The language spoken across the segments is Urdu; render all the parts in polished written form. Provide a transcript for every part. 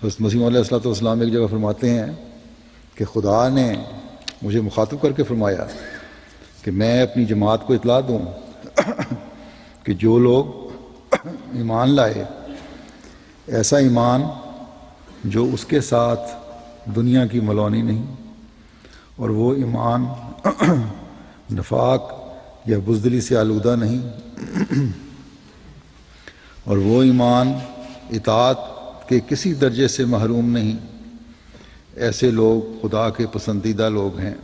حضرت مسیح علیہ الصلوۃ والسلام ایک جگہ فرماتے ہیں کہ خدا نے مجھے مخاطب کر کے فرمایا کہ میں اپنی جماعت کو اطلاع دوں کہ جو لوگ ایمان لائے ایسا ایمان جو اس کے ساتھ دنیا کی ملونی نہیں، اور وہ ایمان نفاق یا بزدلی سے آلودہ نہیں، اور وہ ایمان اطاعت کے کسی درجے سے محروم نہیں، ایسے لوگ خدا کے پسندیدہ لوگ ہیں،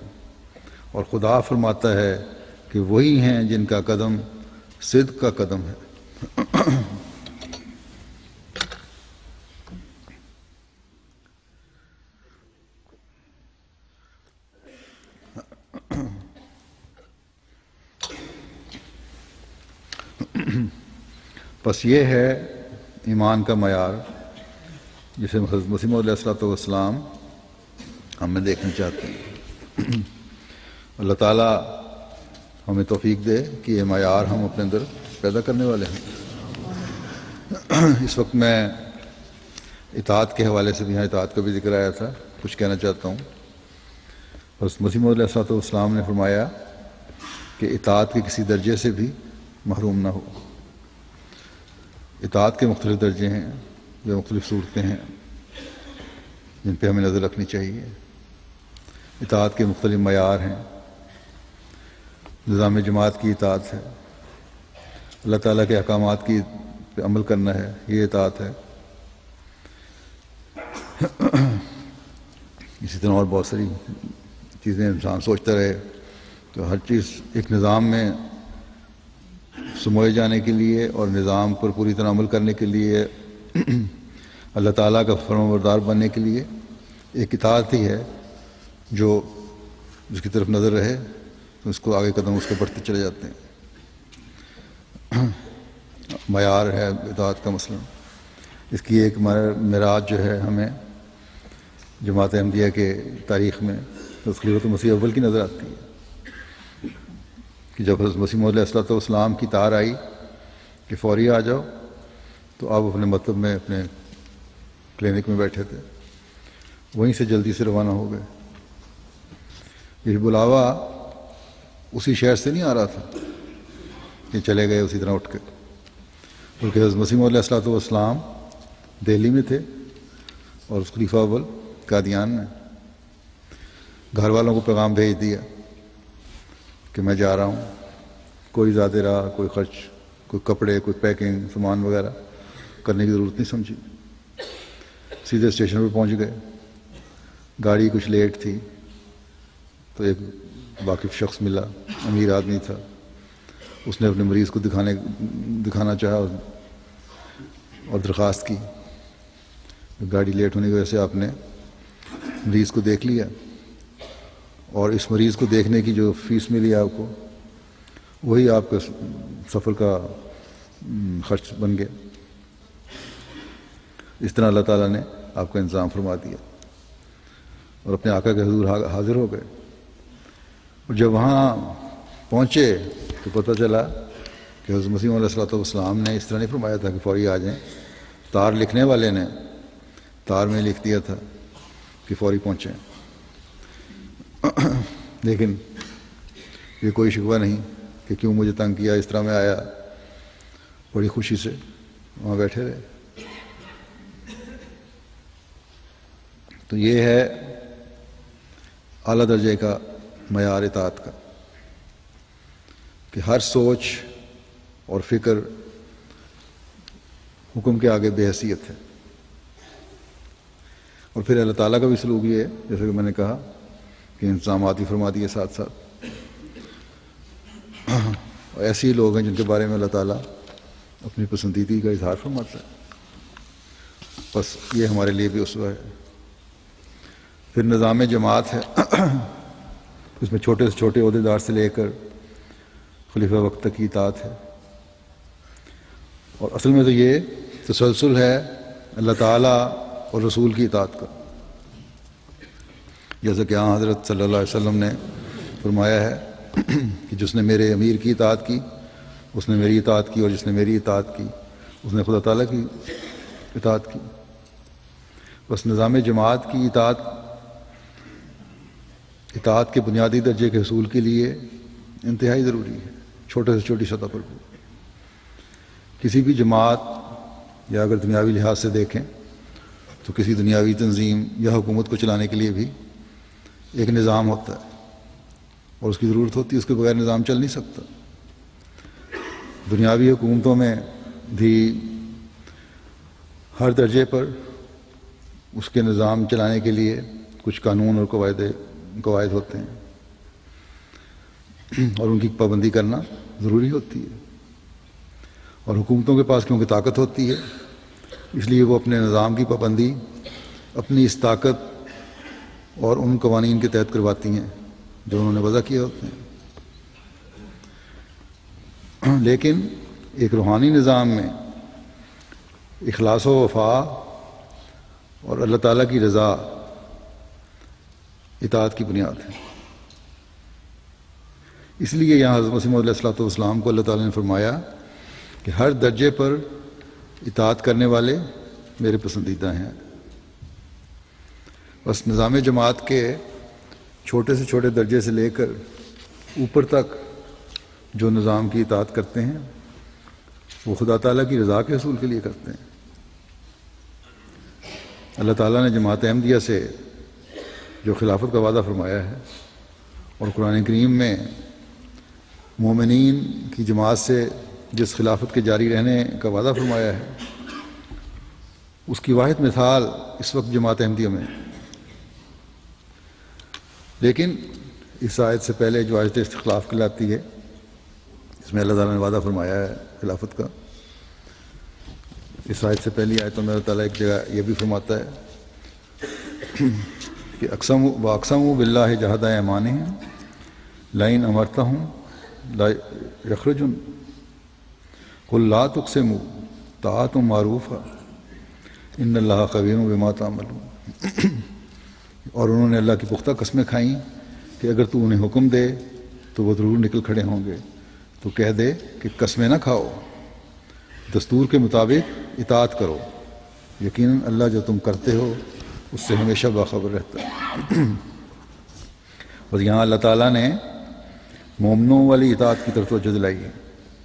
اور خدا فرماتا ہے کہ وہی ہیں جن کا قدم صدق کا قدم ہے۔ بس یہ ہے ایمان کا معیار جسے حضرت مسیح علیہ الصلوۃ والسلام ہمیں دیکھنا چاہتے ہیں۔ اللہ تعالیٰ ہمیں توفیق دے کہ یہ معیار ہم اپنے اندر پیدا کرنے والے ہیں۔ اس وقت میں اطاعت کے حوالے سے بھی یہاں اطاعت کا بھی ذکر آیا تھا، کچھ کہنا چاہتا ہوں۔ حضرت مسیح علیہ الصلوۃ والسلام نے فرمایا کہ اطاعت کے کسی درجے سے بھی محروم نہ ہو۔ اطاعت کے مختلف درجے ہیں یا مختلف صورتیں ہیں جن پہ ہمیں نظر رکھنی چاہیے۔ اطاعت کے مختلف معیار ہیں۔ نظام جماعت کی اطاعت ہے، اللہ تعالیٰ کے احکامات کی پہ عمل کرنا ہے، یہ اطاعت ہے۔ اسی طرح اور بہت ساری چیزیں انسان سوچتا رہے تو ہر چیز ایک نظام میں سموئے جانے کے لیے اور نظام پر پوری طرح عمل کرنے کے لیے، اللہ تعالیٰ کا فرمانبردار بننے کے لیے ایک اطاعت ہی ہے جو جس کی طرف نظر رہے تو اس کو آگے قدم اس کو بڑھتے چلے جاتے ہیں۔ معیار ہے اطاعت کا مثلا، اس کی ایک معراج جو ہے ہمیں جماعت احمدیہ کے تاریخ میں خلیفۃ مسیح اول کی نظر آتی ہے کہ جب حضرت مسیح علیہ الصلوۃ والسلام کی تار آئی کہ فوری آ جاؤ، تو آپ اپنے مکتب میں اپنے کلینک میں بیٹھے تھے، وہیں سے جلدی سے روانہ ہو گئے۔ یہ بلاوا اسی شہر سے نہیں آ رہا تھا کہ چلے گئے اسی طرح اٹھ کے، بلکہ حضرت مسیح علیہ الصلوۃ والسلام دہلی میں تھے اور اس خلیفہ اول قادیان میں گھر والوں کو پیغام بھیج دیا کہ میں جا رہا ہوں، کوئی زیادہ راہ، کوئی خرچ، کوئی کپڑے، کوئی پیکنگ سامان وغیرہ کرنے کی ضرورت نہیں سمجھی، سیدھے اسٹیشن پر پہنچ گئے۔ گاڑی کچھ لیٹ تھی تو ایک واقف شخص ملا، امیر آدمی تھا، اس نے اپنے مریض کو دکھانا چاہا اور درخواست کی۔ گاڑی لیٹ ہونے کی وجہ سے آپ نے مریض کو دیکھ لیا، اور اس مریض کو دیکھنے کی جو فیس ملی آپ کو وہی آپ کا سفر کا خرچ بن گیا۔ اس طرح اللہ تعالیٰ نے آپ کا انتظام فرما دیا اور اپنے آقا کے حضور حاضر ہو گئے۔ اور جب وہاں پہنچے تو پتہ چلا کہ حضرت مسیح علیہ الصلوۃ والسلام نے اس طرح نہیں فرمایا تھا کہ فوری آ جائیں، تار لکھنے والے نے تار میں لکھ دیا تھا کہ فوری پہنچیں۔ لیکن یہ کوئی شکوہ نہیں کہ کیوں مجھے تنگ کیا، اس طرح میں آیا، بڑی خوشی سے وہاں بیٹھے رہے۔ تو یہ ہے اعلیٰ درجے کا معیار اطاعت کا کہ ہر سوچ اور فکر حکم کے آگے بے حیثیت ہے۔ اور پھر اللہ تعالیٰ کا بھی سلوک یہ ہے، جیسے کہ میں نے کہا کہ انتظامات بھی فرما دیے ساتھ ساتھ۔ اور ایسے ہی لوگ ہیں جن کے بارے میں اللہ تعالیٰ اپنی پسندیدگی کا اظہار فرماتا ہے۔ بس یہ ہمارے لیے بھی اسوہ ہے۔ پھر نظام جماعت ہے، اس میں چھوٹے سے چھوٹے عہدیدار سے لے کر خلیفہ وقت تک کی اطاعت ہے۔ اور اصل میں تو یہ تسلسل ہے اللہ تعالیٰ اور رسول کی اطاعت کا، جیسا کہ ہاں حضرت صلی اللہ علیہ وسلم نے فرمایا ہے کہ جس نے میرے امیر کی اطاعت کی اس نے میری اطاعت کی، اور جس نے میری اطاعت کی اس نے خدا تعالیٰ کی اطاعت کی۔ بس نظام جماعت کی اطاعت کے بنیادی درجے کے حصول کے لیے انتہائی ضروری ہے، چھوٹے سے چھوٹی سطح پر بھی۔ کسی بھی جماعت یا اگر دنیاوی لحاظ سے دیکھیں تو کسی دنیاوی تنظیم یا حکومت کو چلانے کے لیے بھی ایک نظام ہوتا ہے اور اس کی ضرورت ہوتی ہے، اس کے بغیر نظام چل نہیں سکتا۔ دنیاوی حکومتوں میں بھی ہر درجے پر اس کے نظام چلانے کے لیے کچھ قانون اور قواعد ہوتے ہیں اور ان کی پابندی کرنا ضروری ہوتی ہے، اور حکومتوں کے پاس کیونکہ طاقت ہوتی ہے اس لیے وہ اپنے نظام کی پابندی اپنی اس طاقت اور ان قوانین کے تحت کرواتی ہیں جو انہوں نے وضع کیے ہوتے ہیں۔ لیکن ایک روحانی نظام میں اخلاص و وفا اور اللہ تعالیٰ کی رضا اطاعت کی بنیاد ہے۔ اس لیے یہاں حضرت مسیح موعود علیہ الصلوۃ والسلام کو اللہ تعالیٰ نے فرمایا کہ ہر درجے پر اطاعت کرنے والے میرے پسندیدہ ہیں۔ بس نظام جماعت کے چھوٹے سے چھوٹے درجے سے لے کر اوپر تک جو نظام کی اطاعت کرتے ہیں وہ خدا تعالیٰ کی رضا کے حصول کے لیے کرتے ہیں۔ اللہ تعالیٰ نے جماعت احمدیہ سے جو خلافت کا وعدہ فرمایا ہے اور قرآن کریم میں مومنین کی جماعت سے جس خلافت کے جاری رہنے کا وعدہ فرمایا ہے اس کی واحد مثال اس وقت جماعت احمدیہ میں ہے۔ لیکن اس آیت سے پہلے جو آیت استخلاف کہلاتی ہے اس میں اللہ تعالیٰ نے وعدہ فرمایا ہے خلافت کا۔ اس آیت سے پہلی آیتوں میں اللہ تعالیٰ ایک جگہ یہ بھی فرماتا ہے کہ اقسموا باللہ جہد ایمانہم لئن امرتہم لا یخرجن قل لا تقسموا طاعۃ معروفہ ان اللہ خبیر بما تعملون۔ اور انہوں نے اللہ کی پختہ قسمیں کھائیں کہ اگر تو انہیں حکم دے تو وہ ضرور نکل کھڑے ہوں گے، تو کہہ دے کہ قسمیں نہ کھاؤ، دستور کے مطابق اطاعت کرو، یقیناً اللہ جو تم کرتے ہو اس سے ہمیشہ باخبر رہتا ہے۔ اور یہاں اللہ تعالیٰ نے مومنوں والی اطاعت کی طرف توجہ دلائی ہے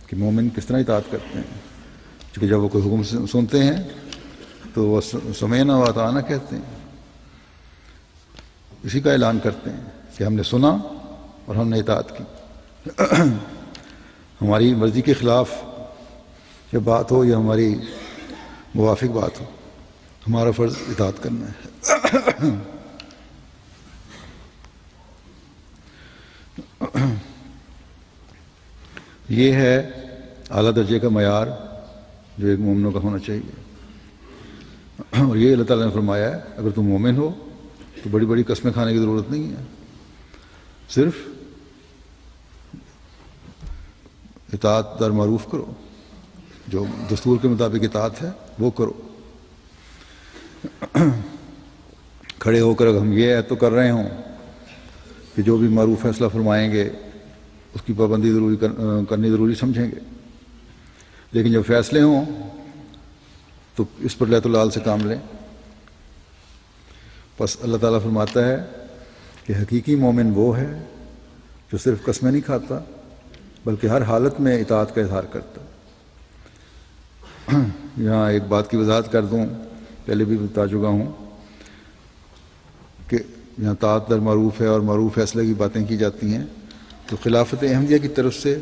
کہ مومن کس طرح اطاعت کرتے ہیں، چونکہ جب وہ کوئی حکم سنتے ہیں تو وہ سمعنا و اطعنا کہتے ہیں، اسی کا اعلان کرتے ہیں کہ ہم نے سنا اور ہم نے اطاعت کی۔ ہماری مرضی کے خلاف یا بات ہو یا ہماری موافق بات ہو، ہمارا فرض اطاعت کرنا ہے۔ یہ ہے اعلیٰ درجے کا معیار جو ایک مومنوں کا ہونا چاہیے، اور یہ اللہ تعالیٰ نے فرمایا ہے اگر تم مومن ہو تو بڑی بڑی قسمیں کھانے کی ضرورت نہیں ہے، صرف اطاعت در معروف کرو، جو دستور کے مطابق اطاعت ہے وہ کرو۔ کھڑے ہو کر اگر ہم یہ تو کر رہے ہوں کہ جو بھی معروف فیصلہ فرمائیں گے اس کی پابندی کرنی ضروری سمجھیں گے، لیکن جب فیصلے ہوں تو اس پر لیت العال سے کام لیں۔ بس اللہ تعالیٰ فرماتا ہے کہ حقیقی مومن وہ ہے جو صرف قسمیں نہیں کھاتا بلکہ ہر حالت میں اطاعت کا اظہار کرتا ہے۔ یہاں ایک بات کی وضاحت کر دوں، پہلے بھی بتا چکا ہوں کہ یہاں طاعت در معروف ہے اور معروف فیصلے کی باتیں کی جاتی ہیں، تو خلافت احمدیہ کی طرف سے